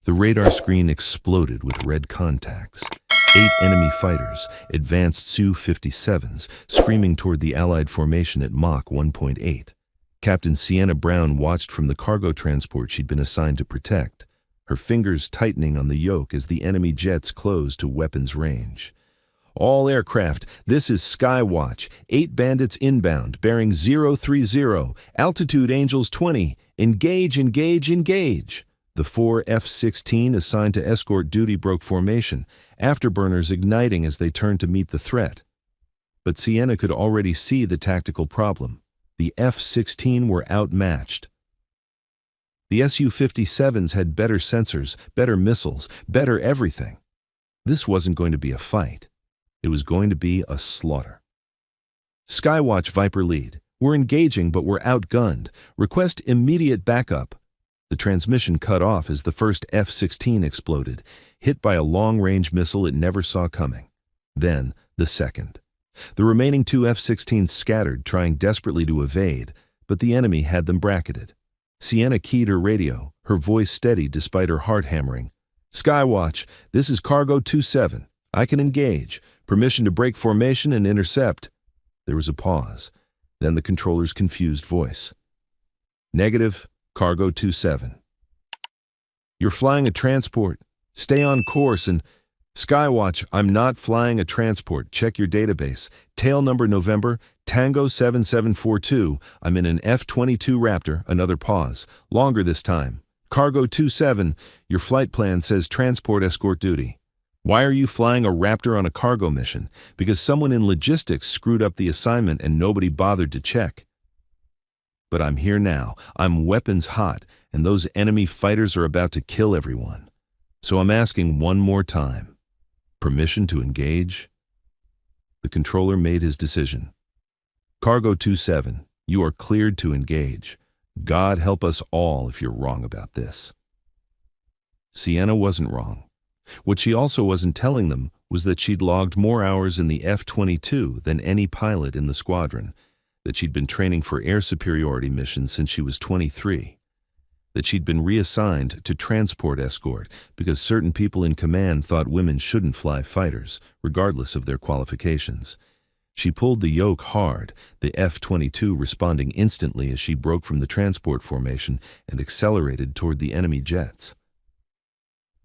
The radar screen exploded with red contacts. 8 enemy fighters, advanced Su-57s, screaming toward the Allied formation at Mach 1.8. Captain Sienna Brown watched from the cargo transport she'd been assigned to protect, her fingers tightening on the yoke as the enemy jets closed to weapons range. All aircraft, this is Skywatch. 8 bandits inbound, bearing 030, altitude Angels 20. Engage, engage, engage. The 4 F-16 assigned to escort duty broke formation, afterburners igniting as they turned to meet the threat. But Sienna could already see the tactical problem. The F-16 were outmatched. The Su-57s had better sensors, better missiles, better everything. This wasn't going to be a fight. It was going to be a slaughter. Skywatch Viper lead. We're engaging, but we're outgunned. Request immediate backup. The transmission cut off as the first F-16 exploded, hit by a long-range missile it never saw coming. Then, the second. The remaining 2 F-16s scattered, trying desperately to evade, but the enemy had them bracketed. Sienna keyed her radio, her voice steady despite her heart hammering. Skywatch, this is Cargo 27. I can engage. Permission to break formation and intercept. There was a pause, then the controller's confused voice. Negative, Cargo 27. You're flying a transport. Stay on course and... Skywatch, I'm not flying a transport. Check your database. Tail number November, Tango 7742. I'm in an F-22 Raptor. Another pause. Longer this time. Cargo 27, your flight plan says transport escort duty. Why are you flying a Raptor on a cargo mission? Because someone in logistics screwed up the assignment and nobody bothered to check. But I'm here now. I'm weapons hot, and those enemy fighters are about to kill everyone. So I'm asking one more time. Permission to engage? The controller made his decision. Cargo 27, you are cleared to engage. God help us all if you're wrong about this. Sienna wasn't wrong. What she also wasn't telling them was that she'd logged more hours in the F-22 than any pilot in the squadron, that she'd been training for air superiority missions since she was 23, that she'd been reassigned to transport escort because certain people in command thought women shouldn't fly fighters, regardless of their qualifications. She pulled the yoke hard, the F-22 responding instantly as she broke from the transport formation and accelerated toward the enemy jets.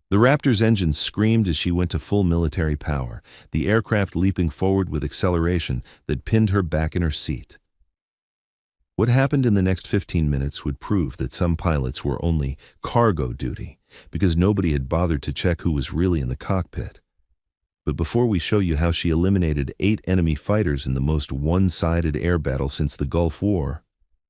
The Raptor's engines screamed as she went to full military power, the aircraft leaping forward with acceleration that pinned her back in her seat. What happened in the next 15 minutes would prove that some pilots were only cargo duty because nobody had bothered to check who was really in the cockpit. But before we show you how she eliminated 8 enemy fighters in the most one-sided air battle since the Gulf War,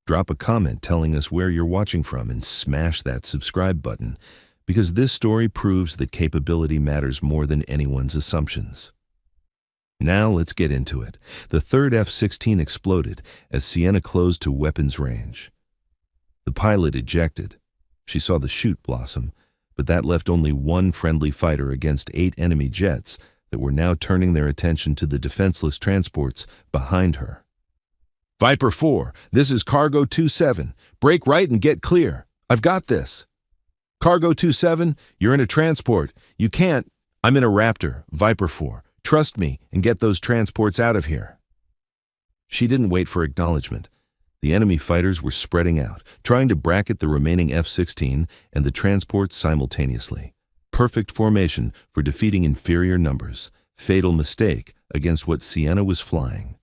drop a comment telling us where you're watching from and smash that subscribe button, because this story proves that capability matters more than anyone's assumptions. Now let's get into it. The third F-16 exploded as Sienna closed to weapons range. The pilot ejected. She saw the chute blossom, but that left only one friendly fighter against 8 enemy jets that were now turning their attention to the defenseless transports behind her. Viper 4, this is Cargo 27. Break right and get clear. I've got this. Cargo 27, you're in a transport. You can't. I'm in a Raptor, Viper 4. Trust me and get those transports out of here. She didn't wait for acknowledgement. The enemy fighters were spreading out, trying to bracket the remaining F-16 and the transports simultaneously. Perfect formation for defeating inferior numbers. Fatal mistake against what Sienna was flying.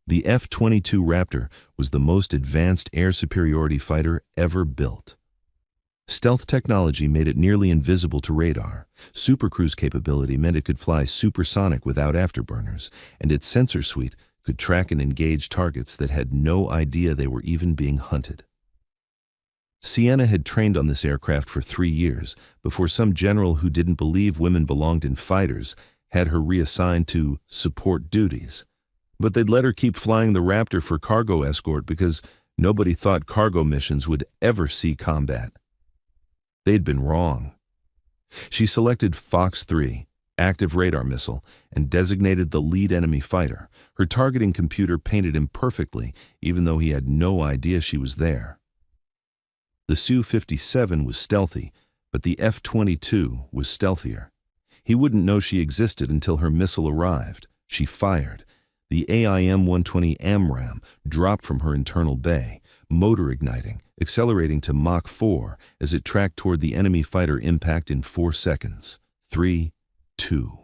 The F-22 Raptor was the most advanced air superiority fighter ever built. Stealth technology made it nearly invisible to radar. Supercruise capability meant it could fly supersonic without afterburners, and its sensor suite could track and engage targets that had no idea they were even being hunted. Sienna had trained on this aircraft for 3 years before some general who didn't believe women belonged in fighters had her reassigned to support duties. But they'd let her keep flying the Raptor for cargo escort because nobody thought cargo missions would ever see combat. They'd been wrong. She selected Fox 3, active radar missile, and designated the lead enemy fighter. Her targeting computer painted him perfectly, even though he had no idea she was there. The Su-57 was stealthy, But the F-22 was stealthier. He wouldn't know she existed until her missile arrived. She fired. The AIM-120 AMRAAM dropped from her internal bay, motor igniting, accelerating to Mach 4 as it tracked toward the enemy fighter impact in 4 seconds. 3, 2.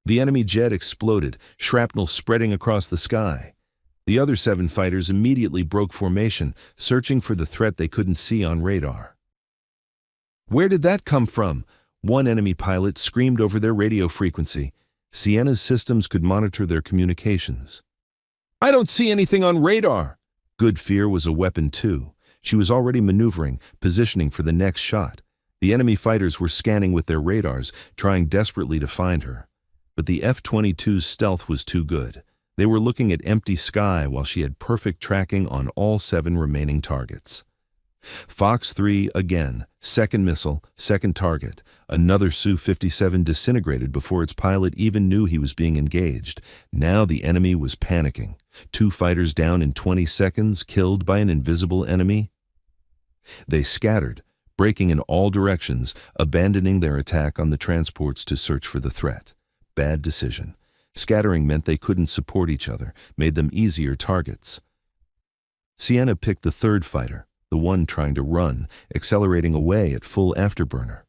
The enemy jet exploded, shrapnel spreading across the sky. The other 7 fighters immediately broke formation, searching for the threat they couldn't see on radar. "Where did that come from?" one enemy pilot screamed over their radio frequency. Sienna's systems could monitor their communications. "I don't see anything on radar." Good fear was a weapon too. She was already maneuvering, positioning for the next shot. The enemy fighters were scanning with their radars, trying desperately to find her. But the F-22's stealth was too good. They were looking at empty sky while she had perfect tracking on all 7 remaining targets. Fox 3 again, second missile, second target. Another Su-57 disintegrated before its pilot even knew he was being engaged. Now the enemy was panicking. 2 fighters down in 20 seconds, killed by an invisible enemy. They scattered, breaking in all directions, abandoning their attack on the transports to search for the threat. Bad decision. Scattering meant they couldn't support each other, made them easier targets. Sienna picked the 3rd fighter, the one trying to run, accelerating away at full afterburner.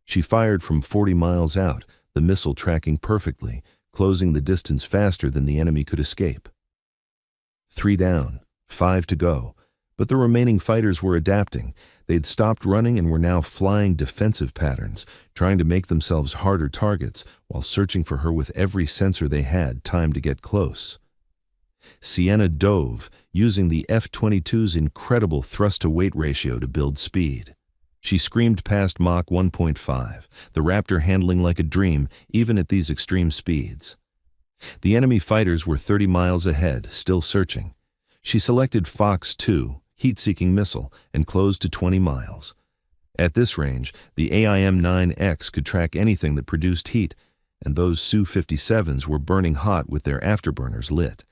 She fired from 40 miles out, the missile tracking perfectly, closing the distance faster than the enemy could escape. 3 down, 5 to go, but the remaining fighters were adapting. They'd stopped running and were now flying defensive patterns, trying to make themselves harder targets while searching for her with every sensor they had time to get close. Sienna dove, using the F-22's incredible thrust-to-weight ratio to build speed. She screamed past Mach 1.5, the Raptor handling like a dream, even at these extreme speeds. The enemy fighters were 30 miles ahead, still searching. She selected Fox 2, heat-seeking missile, and closed to 20 miles. At this range, the AIM-9X could track anything that produced heat, and those Su-57s were burning hot with their afterburners lit.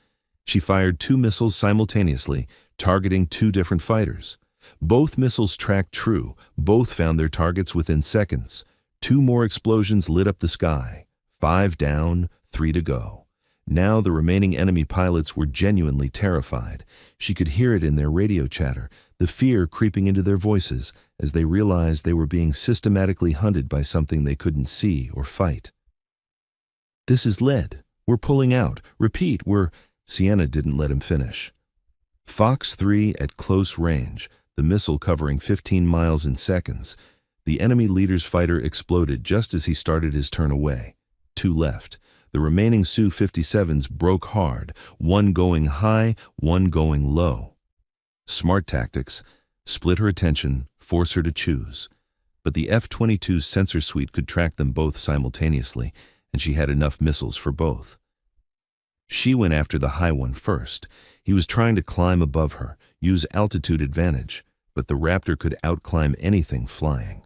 She fired 2 missiles simultaneously, targeting 2 different fighters. Both missiles tracked true, both found their targets within seconds. 2 more explosions lit up the sky. 5 down, 3 to go. Now the remaining enemy pilots were genuinely terrified. She could hear it in their radio chatter, the fear creeping into their voices as they realized they were being systematically hunted by something they couldn't see or fight. "This is lead. We're pulling out. Repeat, we're..." Sienna didn't let him finish. Fox 3 at close range, the missile covering 15 miles in seconds. The enemy leader's fighter exploded just as he started his turn away. 2 left. The remaining Su-57s broke hard, one going high, one going low. Smart tactics. Split her attention, force her to choose. But the F-22's sensor suite could track them both simultaneously, and she had enough missiles for both. She went after the high one first. He was trying to climb above her, use altitude advantage, but the Raptor could outclimb anything flying.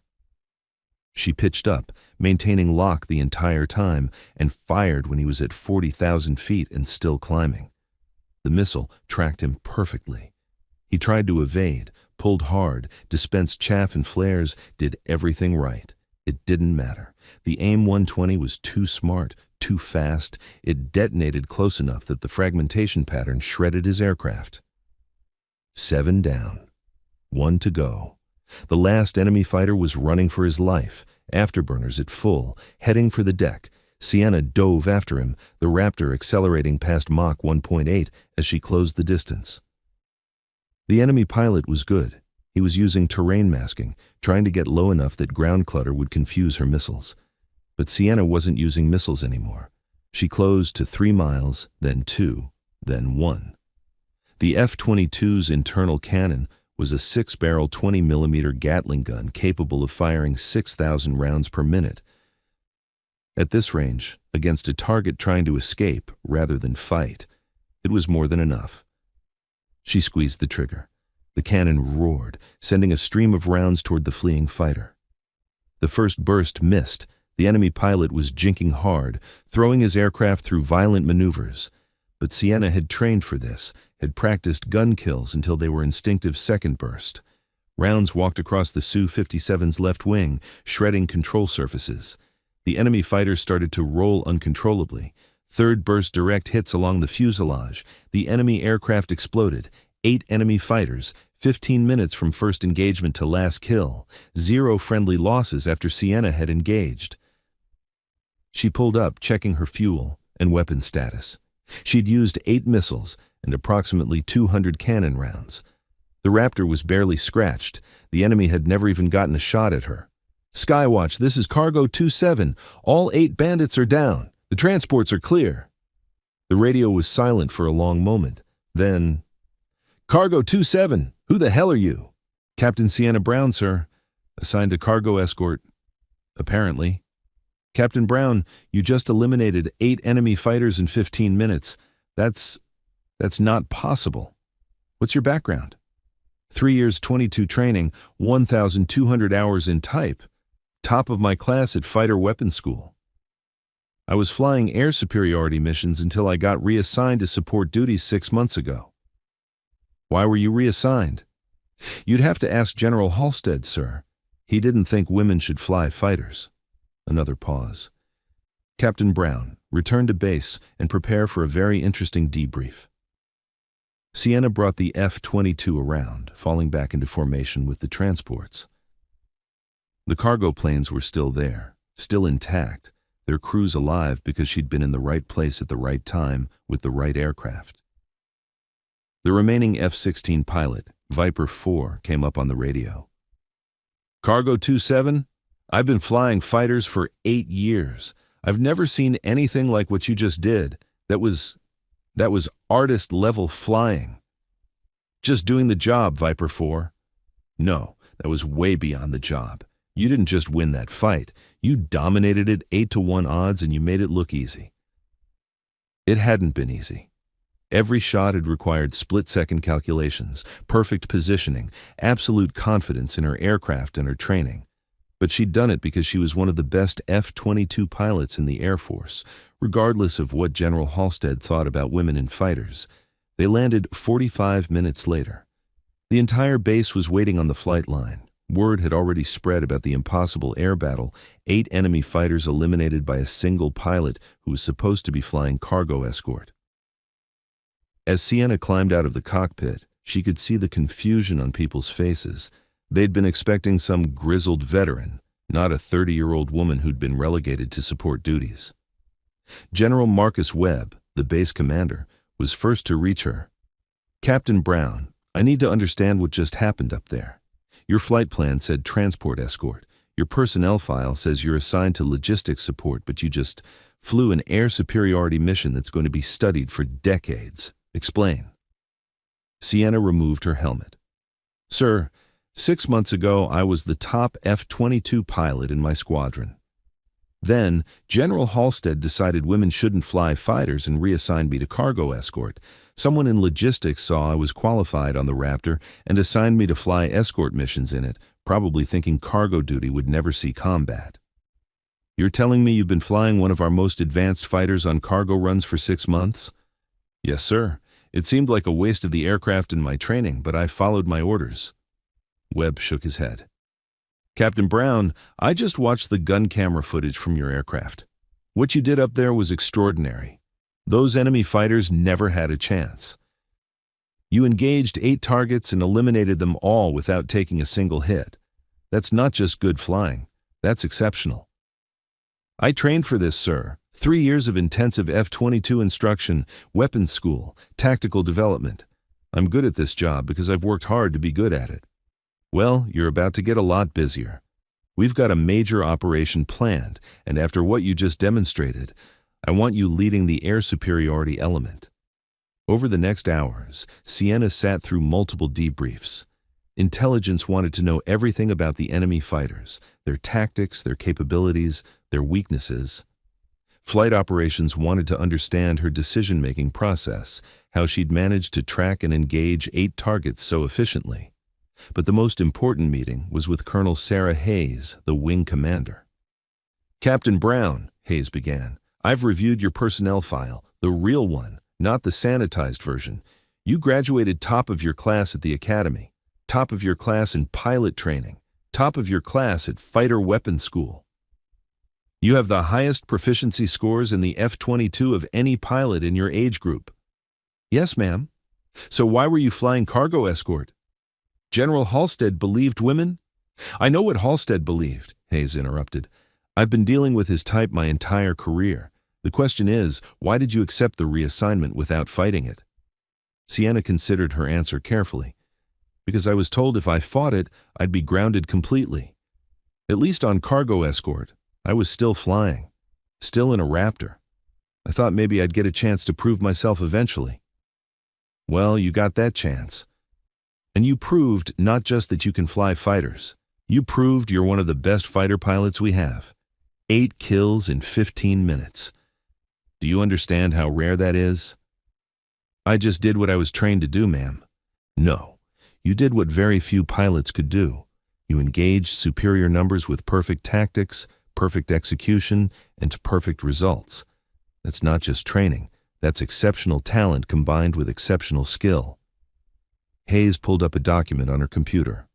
She pitched up, maintaining lock the entire time, and fired when he was at 40,000 feet and still climbing. The missile tracked him perfectly. He tried to evade, pulled hard, dispensed chaff and flares, did everything right. It didn't matter. The AIM-120 was too smart, too fast. It detonated close enough that the fragmentation pattern shredded his aircraft. 7 down. 1 to go. The last enemy fighter was running for his life, afterburners at full, heading for the deck. Sienna dove after him, the Raptor accelerating past Mach 1.8 as she closed the distance. The enemy pilot was good. He was using terrain masking, trying to get low enough that ground clutter would confuse her missiles. But Sienna wasn't using missiles anymore. She closed to 3 miles, then 2, then 1. The F-22's internal cannon was a 6-barrel 20mm Gatling gun capable of firing 6,000 rounds per minute. At this range, against a target trying to escape rather than fight, it was more than enough. She squeezed the trigger. The cannon roared, sending a stream of rounds toward the fleeing fighter. The first burst missed. The enemy pilot was jinking hard, throwing his aircraft through violent maneuvers. But Sienna had trained for this, had practiced gun kills until they were instinctive second burst. Rounds walked across the Su-57's left wing, shredding control surfaces. The enemy fighters started to roll uncontrollably. Third burst direct hits along the fuselage. The enemy aircraft exploded. 8 enemy fighters, 15 minutes from first engagement to last kill. 0 friendly losses after Sienna had engaged. She pulled up, checking her fuel and weapon status. She'd used 8 missiles and approximately 200 cannon rounds. The Raptor was barely scratched. The enemy had never even gotten a shot at her. "Skywatch, this is Cargo 27. All 8 bandits are down. The transports are clear." The radio was silent for a long moment. Then, "Cargo 27, who the hell are you?" "Captain Sienna Brown, sir. Assigned to cargo escort." "Apparently." "Captain Brown, you just eliminated 8 enemy fighters in 15 minutes. That's not possible. What's your background?" 3 years 22 training, 1,200 hours in type. Top of my class at fighter weapons school. I was flying air superiority missions until I got reassigned to support duties 6 months ago. Why were you reassigned? You'd have to ask General Halstead, sir. He didn't think women should fly fighters. Another pause. Captain Brown, return to base and prepare for a very interesting debrief. Sienna brought the F-22 around, falling back into formation with the transports. The cargo planes were still there, still intact, their crews alive because she'd been in the right place at the right time with the right aircraft. The remaining F-16 pilot, Viper 4, came up on the radio. "Cargo 27, I've been flying fighters for 8 years. I've never seen anything like what you just did. That was artist-level flying." "Just doing the job, Viper 4. "No, that was way beyond the job. You didn't just win that fight. You dominated it 8-to-1 odds and you made it look easy." It hadn't been easy. Every shot had required split-second calculations, perfect positioning, absolute confidence in her aircraft and her training. But she'd done it because she was one of the best F-22 pilots in the Air Force, regardless of what General Halstead thought about women in fighters. They landed 45 minutes later. The entire base was waiting on the flight line. Word had already spread about the impossible air battle, 8 enemy fighters eliminated by a single pilot who was supposed to be flying cargo escort. As Sienna climbed out of the cockpit, she could see the confusion on people's faces. They'd been expecting some grizzled veteran, not a 30-year-old woman who'd been relegated to support duties. General Marcus Webb, the base commander, was first to reach her. "Captain Brown, I need to understand what just happened up there. Your flight plan said transport escort. Your personnel file says you're assigned to logistics support, but you just flew an air superiority mission that's going to be studied for decades. Explain." Sienna removed her helmet. "Sir, 6 months ago I was the top F-22 pilot in my squadron. Then, General Halstead decided women shouldn't fly fighters and reassigned me to cargo escort. Someone in logistics saw I was qualified on the Raptor and assigned me to fly escort missions in it, probably thinking cargo duty would never see combat." "You're telling me you've been flying one of our most advanced fighters on cargo runs for 6 months?" "Yes, sir. It seemed like a waste of the aircraft and my training, but I followed my orders." Webb shook his head. "Captain Brown, I just watched the gun camera footage from your aircraft. What you did up there was extraordinary. Those enemy fighters never had a chance. You engaged 8 targets and eliminated them all without taking a single hit. That's not just good flying. That's exceptional." "I trained for this, sir. 3 years of intensive F-22 instruction, weapons school, tactical development. I'm good at this job because I've worked hard to be good at it." "Well, you're about to get a lot busier. We've got a major operation planned, and after what you just demonstrated, I want you leading the air superiority element." Over the next hours, Sienna sat through multiple debriefs. Intelligence wanted to know everything about the enemy fighters, their tactics, their capabilities, their weaknesses. Flight operations wanted to understand her decision-making process, how she'd managed to track and engage 8 targets so efficiently. But the most important meeting was with Colonel Sarah Hayes, the wing commander. "Captain Brown," Hayes began, "I've reviewed your personnel file, the real one, not the sanitized version. You graduated top of your class at the academy. top of your class in pilot training, top of your class at fighter weapons school. You have the highest proficiency scores in the F-22 of any pilot in your age group. Yes, ma'am. So why were you flying cargo escort? General Halstead believed women? I know what Halstead believed, Hayes interrupted. I've been dealing with his type my entire career. The question is, why did you accept the reassignment without fighting it? Sienna considered her answer carefully. Because I was told if I fought it, I'd be grounded completely. At least on cargo escort, I was still flying, still in a Raptor. I thought maybe I'd get a chance to prove myself eventually. Well, you got that chance. And you proved not just that you can fly fighters. You proved you're one of the best fighter pilots we have. 8 kills in 15 minutes. Do you understand how rare that is? I just did what I was trained to do, ma'am. No, you did what very few pilots could do. You engaged superior numbers with perfect tactics, perfect execution, and perfect results. That's not just training. That's exceptional talent combined with exceptional skill. Hayes pulled up a document on her computer.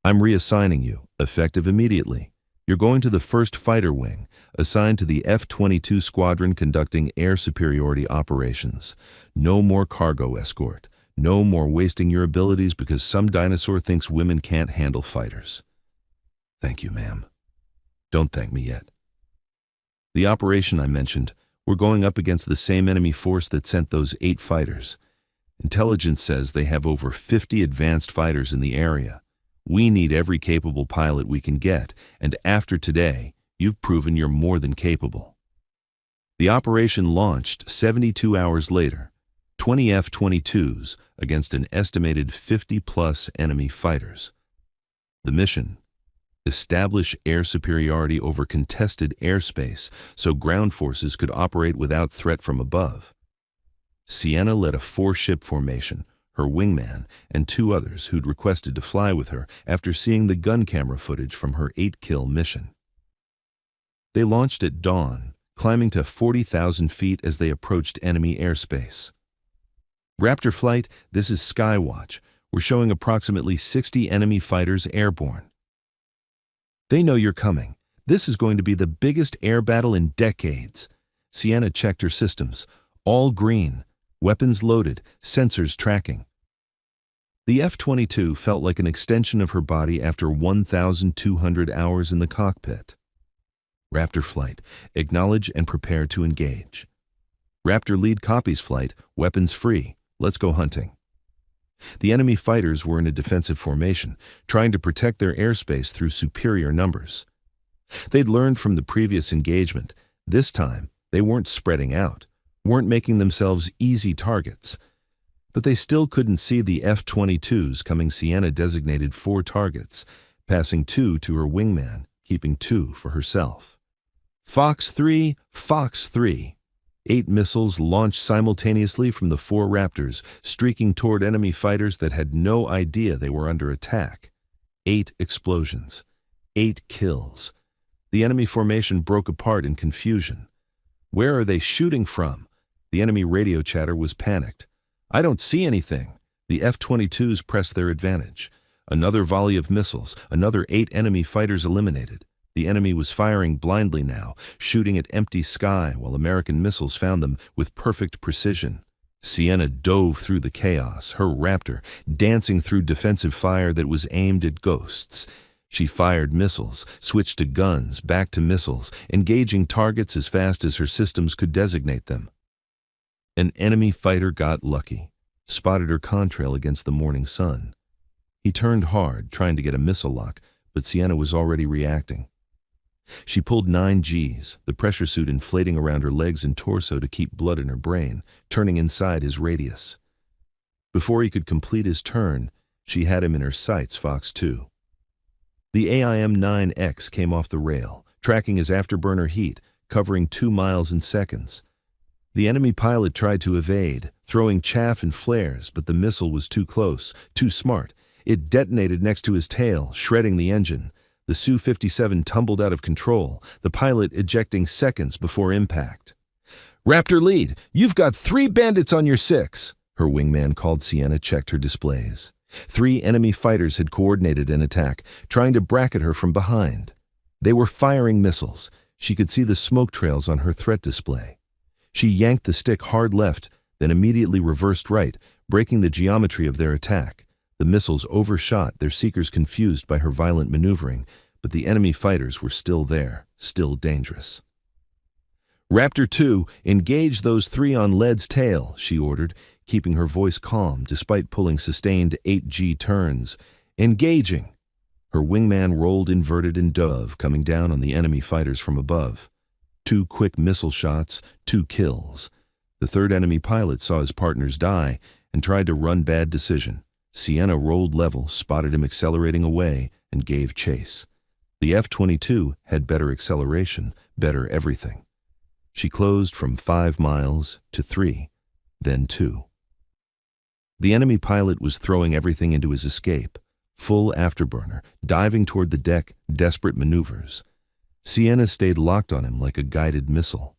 I'm reassigning you, effective immediately. You're going to the 1st Fighter Wing, assigned to the F-22 Squadron conducting air superiority operations. No more cargo escort. No more wasting your abilities because some dinosaur thinks women can't handle fighters. Thank you, ma'am. Don't thank me yet. The operation I mentioned, we're going up against the same enemy force that sent those 8 fighters. Intelligence says they have over 50 advanced fighters in the area. We need every capable pilot we can get, and after today, you've proven you're more than capable. The operation launched 72 hours later, 20 F-22s against an estimated 50-plus enemy fighters. The mission: establish air superiority over contested airspace so ground forces could operate without threat from above. Sienna led a 4-ship formation, her wingman, and 2 others who'd requested to fly with her after seeing the gun camera footage from her 8-kill mission. They launched at dawn, climbing to 40,000 feet as they approached enemy airspace. Raptor Flight, this is Skywatch. We're showing approximately 60 enemy fighters airborne. They know you're coming. This is going to be the biggest air battle in decades. Sienna checked her systems. All green. Weapons loaded, sensors tracking. The F-22 felt like an extension of her body after 1,200 hours in the cockpit. Raptor Flight, acknowledge and prepare to engage. Raptor Lead copies flight, weapons free, let's go hunting. The enemy fighters were in a defensive formation, trying to protect their airspace through superior numbers. They'd learned from the previous engagement. This time, they weren't spreading out, weren't making themselves easy targets. But they still couldn't see the F-22s coming. Sienna designated 4 targets, passing 2 to her wingman, keeping 2 for herself. Fox 3, Fox 3. 8 missiles launched simultaneously from the 4 Raptors, streaking toward enemy fighters that had no idea they were under attack. 8 explosions. 8 kills. The enemy formation broke apart in confusion. Where are they shooting from? The enemy radio chatter was panicked. I don't see anything. The F-22s pressed their advantage. Another volley of missiles, another 8 enemy fighters eliminated. The enemy was firing blindly now, shooting at empty sky while American missiles found them with perfect precision. Sienna dove through the chaos, her Raptor dancing through defensive fire that was aimed at ghosts. She fired missiles, switched to guns, back to missiles, engaging targets as fast as her systems could designate them. An enemy fighter got lucky, spotted her contrail against the morning sun. He turned hard, trying to get a missile lock, but Sienna was already reacting. She pulled 9 Gs, the pressure suit inflating around her legs and torso to keep blood in her brain, turning inside his radius. Before he could complete his turn, she had him in her sights. Fox 2. The AIM-9X came off the rail, tracking his afterburner heat, covering 2 miles in seconds. The enemy pilot tried to evade, throwing chaff and flares, but the missile was too close, too smart. It detonated next to his tail, shredding the engine. The Su-57 tumbled out of control, the pilot ejecting seconds before impact. Raptor Lead, you've got 3 bandits on your 6, her wingman called. Sienna checked her displays. 3 enemy fighters had coordinated an attack, trying to bracket her from behind. They were firing missiles. She could see the smoke trails on her threat display. She yanked the stick hard left, then immediately reversed right, breaking the geometry of their attack. The missiles overshot, their seekers confused by her violent maneuvering, but the enemy fighters were still there, still dangerous. "Raptor 2, engage those 3 on lead's tail," she ordered, keeping her voice calm despite pulling sustained 8G turns. "Engaging." Her wingman rolled inverted and dove, coming down on the enemy fighters from above. 2 quick missile shots, 2 kills. The third enemy pilot saw his partners die and tried to run. Bad decision. Sienna rolled level, spotted him accelerating away, and gave chase. The F-22 had better acceleration, better everything. She closed from 5 miles to 3, then 2. The enemy pilot was throwing everything into his escape. Full afterburner, diving toward the deck, desperate maneuvers. Sienna stayed locked on him like a guided missile.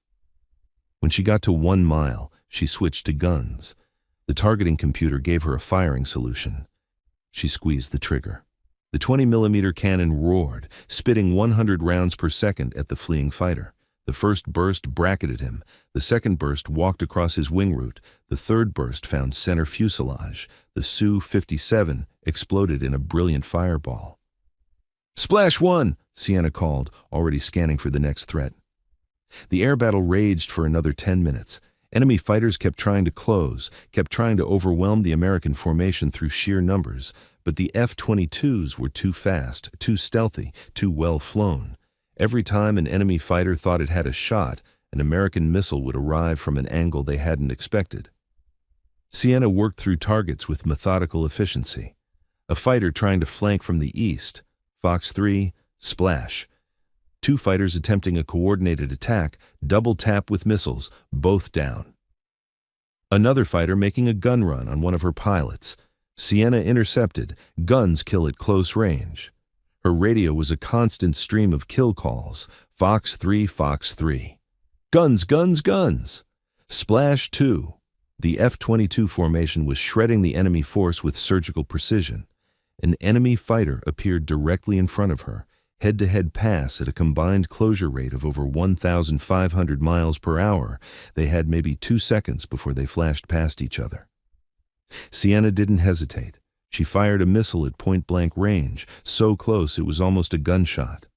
When she got to 1 mile, she switched to guns. The targeting computer gave her a firing solution. She squeezed the trigger. The 20-millimeter cannon roared, spitting 100 rounds per second at the fleeing fighter. The first burst bracketed him. The second burst walked across his wing root. The third burst found center fuselage. The Su-57 exploded in a brilliant fireball. "Splash 1!" Sienna called, already scanning for the next threat. The air battle raged for another 10 minutes. Enemy fighters kept trying to close, kept trying to overwhelm the American formation through sheer numbers, but the F-22s were too fast, too stealthy, too well flown. Every time an enemy fighter thought it had a shot, an American missile would arrive from an angle they hadn't expected. Sienna worked through targets with methodical efficiency. A fighter trying to flank from the east. Fox 3, splash. 2 fighters attempting a coordinated attack, double tap with missiles, both down. Another fighter making a gun run on one of her pilots. Sienna intercepted, guns kill at close range. Her radio was a constant stream of kill calls. Fox 3, Fox 3. Guns, guns, guns. Splash 2. The F-22 formation was shredding the enemy force with surgical precision. An enemy fighter appeared directly in front of her, head-to-head pass at a combined closure rate of over 1,500 miles per hour. They had maybe 2 seconds before they flashed past each other. Sienna didn't hesitate. She fired a missile at point-blank range, so close it was almost a gunshot.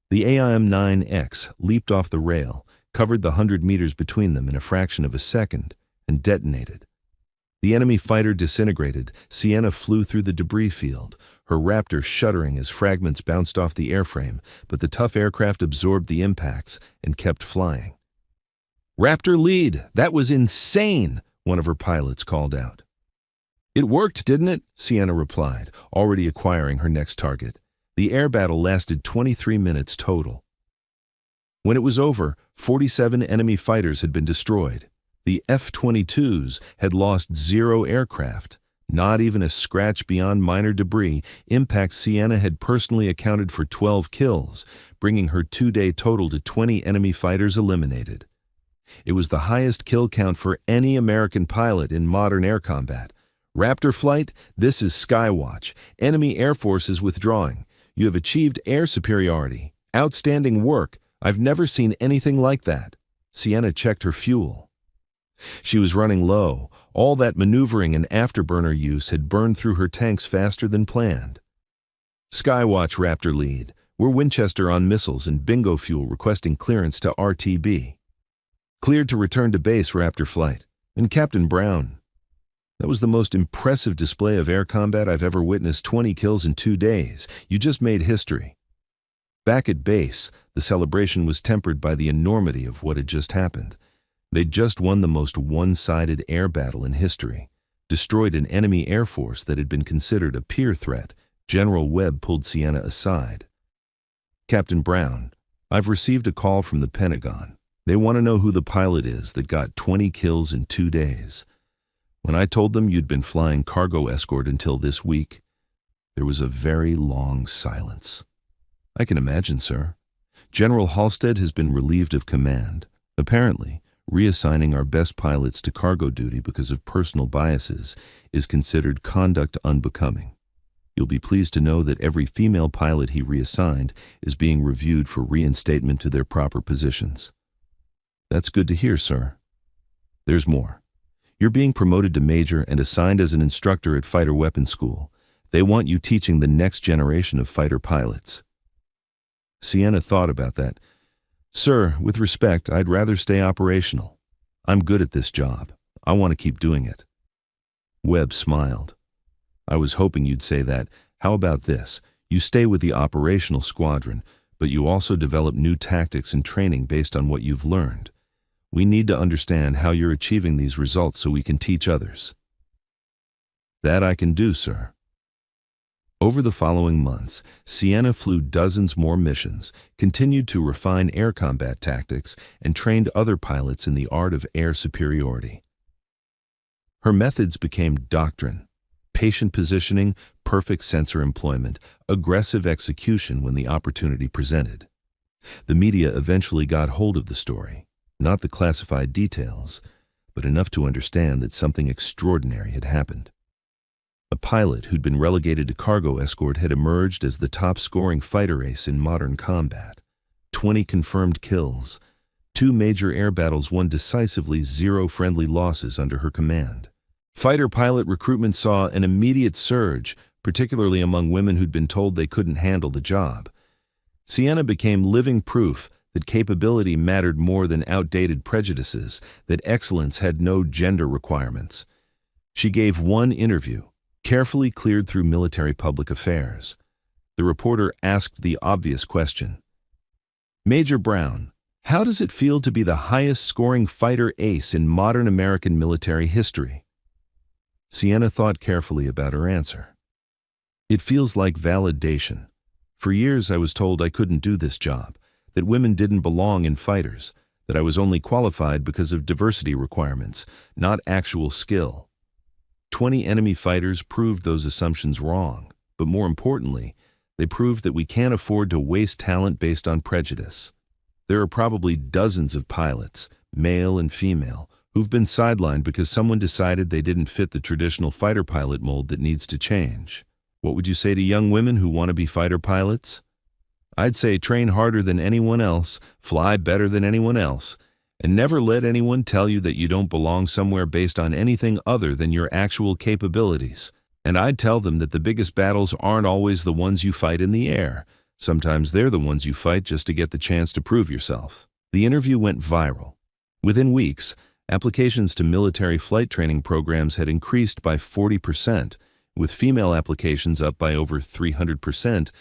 The AIM-9X leaped off the rail, covered the 100 meters between them in a fraction of a second, and detonated. The enemy fighter disintegrated. Sienna flew through the debris field, her Raptor shuddering as fragments bounced off the airframe, but the tough aircraft absorbed the impacts and kept flying. "Raptor lead! That was insane!" one of her pilots called out. "It worked, didn't it?" Sienna replied, already acquiring her next target. The air battle lasted 23 minutes total. When it was over, 47 enemy fighters had been destroyed. The F-22s had lost 0 aircraft, not even a scratch beyond minor debris. Impact. Sienna had personally accounted for 12 kills, bringing her 2-day total to 20 enemy fighters eliminated. It was the highest kill count for any American pilot in modern air combat. Raptor flight, this is Skywatch. Enemy air force is withdrawing. You have achieved air superiority. Outstanding work. I've never seen anything like that. Sienna checked her fuel. She was running low. All that maneuvering and afterburner use had burned through her tanks faster than planned. Skywatch Raptor lead. We're Winchester on missiles and Bingo fuel requesting clearance to RTB. Cleared to return to base, Raptor flight. And Captain Brown. That was the most impressive display of air combat I've ever witnessed. 20 kills in 2 days. You just made history. Back at base, the celebration was tempered by the enormity of what had just happened. They'd just won the most one-sided air battle in history, destroyed an enemy air force that had been considered a peer threat. General Webb pulled Sienna aside. "Captain Brown, I've received a call from the Pentagon. They want to know who the pilot is that got 20 kills in 2 days. When I told them you'd been flying cargo escort until this week, there was a very long silence." "I can imagine, sir. General Halstead has been relieved of command. Apparently, Reassigning our best pilots to cargo duty because of personal biases is considered conduct unbecoming. You'll be pleased to know that every female pilot he reassigned is being reviewed for reinstatement to their proper positions. That's good to hear, sir. There's more. You're being promoted to major and assigned as an instructor at Fighter Weapons School. They want you teaching the next generation of fighter pilots. Sienna thought about that. Sir, with respect, I'd rather stay operational. I'm good at this job. I want to keep doing it. Webb smiled. I was hoping you'd say that. How about this? You stay with the operational squadron, but you also develop new tactics and training based on what you've learned. We need to understand how you're achieving these results so we can teach others. That I can do, sir. Over the following months, Sienna flew dozens more missions, continued to refine air combat tactics, and trained other pilots in the art of air superiority. Her methods became doctrine: patient positioning, perfect sensor employment, aggressive execution when the opportunity presented. The media eventually got hold of the story, not the classified details, but enough to understand that something extraordinary had happened. A pilot who'd been relegated to cargo escort had emerged as the top-scoring fighter ace in modern combat. 20 confirmed kills, 2 major air battles won decisively, 0 friendly losses under her command. Fighter pilot recruitment saw an immediate surge, particularly among women who'd been told they couldn't handle the job. Sienna became living proof that capability mattered more than outdated prejudices, that excellence had no gender requirements. She gave one interview, carefully cleared through military public affairs. The reporter asked the obvious question. Major Brown, how does it feel to be the highest-scoring fighter ace in modern American military history? Sienna thought carefully about her answer. It feels like validation. For years I was told I couldn't do this job, that women didn't belong in fighters, that I was only qualified because of diversity requirements, not actual skill. 20 enemy fighters proved those assumptions wrong, but more importantly, they proved that we can't afford to waste talent based on prejudice. There are probably dozens of pilots, male and female, who've been sidelined because someone decided they didn't fit the traditional fighter pilot mold that needs to change. What would you say to young women who want to be fighter pilots? I'd say train harder than anyone else, fly better than anyone else, and never let anyone tell you that you don't belong somewhere based on anything other than your actual capabilities. And I'd tell them that the biggest battles aren't always the ones you fight in the air. Sometimes they're the ones you fight just to get the chance to prove yourself. The interview went viral. Within weeks, applications to military flight training programs had increased by 40%, with female applications up by over 300%,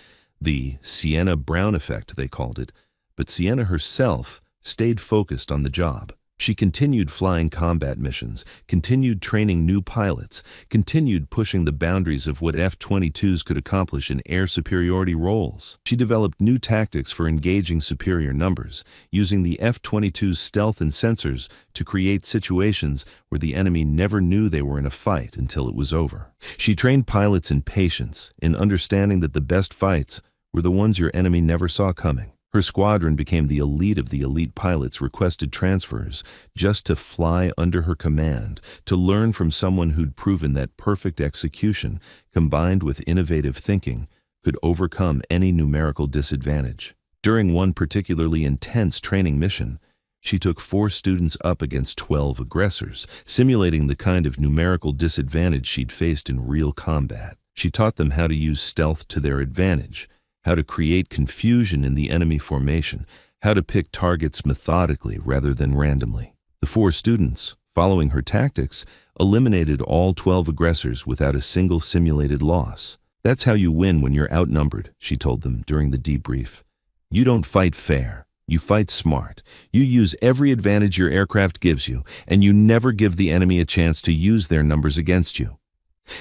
the Sienna Brown effect, they called it. But Sienna herself stayed focused on the job. She continued flying combat missions, continued training new pilots, continued pushing the boundaries of what F-22s could accomplish in air superiority roles. She developed new tactics for engaging superior numbers, using the F-22's stealth and sensors to create situations where the enemy never knew they were in a fight until it was over. She trained pilots in patience, in understanding that the best fights were the ones your enemy never saw coming. Her squadron became the elite of the elite pilots requested transfers just to fly under her command, to learn from someone who'd proven that perfect execution, combined with innovative thinking, could overcome any numerical disadvantage. During one particularly intense training mission, she took 4 students up against 12 aggressors, simulating the kind of numerical disadvantage she'd faced in real combat. She taught them how to use stealth to their advantage, how to create confusion in the enemy formation, how to pick targets methodically rather than randomly. The 4 students, following her tactics, eliminated all 12 aggressors without a single simulated loss. That's how you win when you're outnumbered, she told them during the debrief. You don't fight fair. You fight smart. You use every advantage your aircraft gives you, and you never give the enemy a chance to use their numbers against you.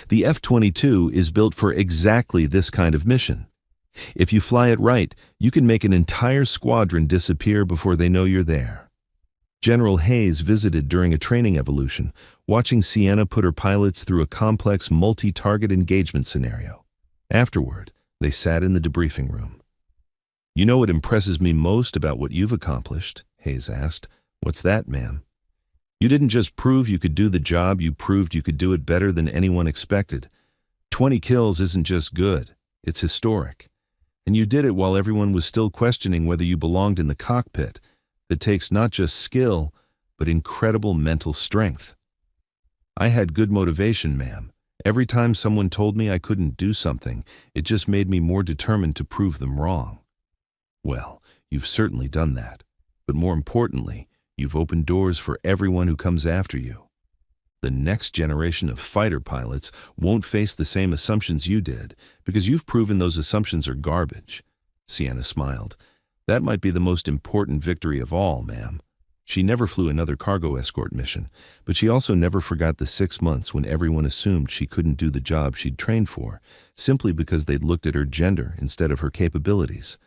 The F-22 is built for exactly this kind of mission. If you fly it right, you can make an entire squadron disappear before they know you're there. General Hayes visited during a training evolution, watching Sienna put her pilots through a complex multi-target engagement scenario. Afterward, they sat in the debriefing room. You know what impresses me most about what you've accomplished? Hayes asked. What's that, ma'am? You didn't just prove you could do the job, you proved you could do it better than anyone expected. 20 kills isn't just good, it's historic. And you did it while everyone was still questioning whether you belonged in the cockpit. That takes not just skill, but incredible mental strength. I had good motivation, ma'am. Every time someone told me I couldn't do something, it just made me more determined to prove them wrong. Well, you've certainly done that. But more importantly, you've opened doors for everyone who comes after you. The next generation of fighter pilots won't face the same assumptions you did, because you've proven those assumptions are garbage. Sienna smiled. That might be the most important victory of all, ma'am. She never flew another cargo escort mission, but she also never forgot the 6 months when everyone assumed she couldn't do the job she'd trained for, simply because they'd looked at her gender instead of her capabilities.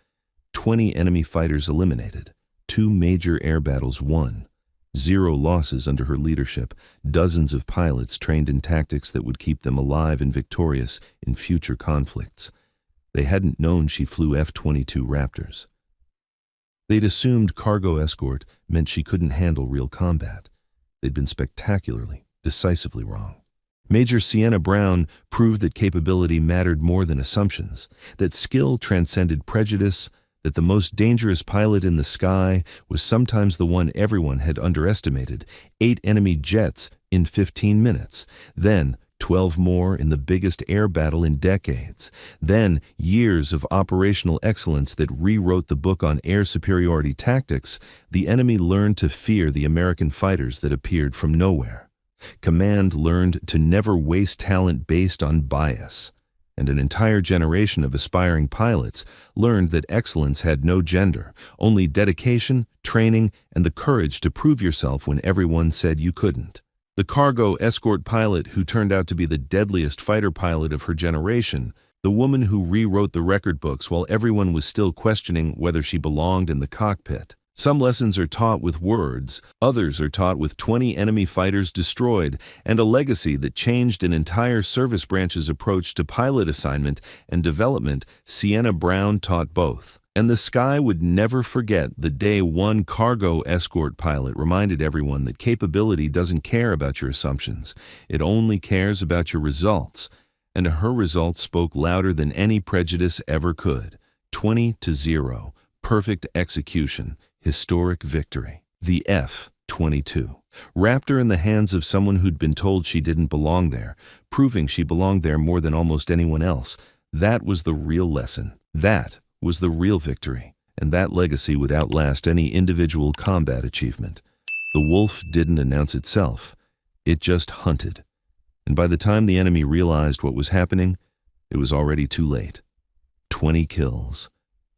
20 enemy fighters eliminated, 2 major air battles won, 0 losses under her leadership, dozens of pilots trained in tactics that would keep them alive and victorious in future conflicts. They hadn't known she flew F-22 Raptors. They'd assumed cargo escort meant she couldn't handle real combat. They'd been spectacularly, decisively wrong. Major Sienna Brown proved that capability mattered more than assumptions, that skill transcended prejudice, that the most dangerous pilot in the sky was sometimes the one everyone had underestimated. 8 enemy jets in 15 minutes, then 12 more in the biggest air battle in decades, then years of operational excellence that rewrote the book on air superiority tactics. The enemy learned to fear the American fighters that appeared from nowhere. Command learned to never waste talent based on bias. And an entire generation of aspiring pilots learned that excellence had no gender, only dedication, training, and the courage to prove yourself when everyone said you couldn't. The cargo escort pilot who turned out to be the deadliest fighter pilot of her generation, the woman who rewrote the record books while everyone was still questioning whether she belonged in the cockpit. Some lessons are taught with words, others are taught with 20 enemy fighters destroyed, and a legacy that changed an entire service branch's approach to pilot assignment and development. Sienna Brown taught both. And the sky would never forget the day one cargo escort pilot reminded everyone that capability doesn't care about your assumptions. It only cares about your results. And her results spoke louder than any prejudice ever could. 20-0. Perfect execution. Historic victory. The F-22. Raptor in the hands of someone who'd been told she didn't belong there, proving she belonged there more than almost anyone else. That was the real lesson. That was the real victory, and that legacy would outlast any individual combat achievement. The wolf didn't announce itself. It just hunted. And by the time the enemy realized what was happening, it was already too late. 20 kills,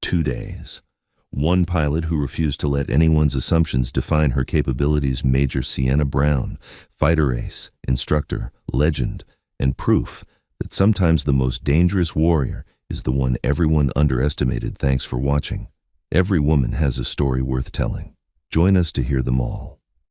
2 days. One pilot who refused to let anyone's assumptions define her capabilities, Major Sienna Brown, fighter ace, instructor, legend, and proof that sometimes the most dangerous warrior is the one everyone underestimated. Thanks for watching. Every woman has a story worth telling. Join us to hear them all.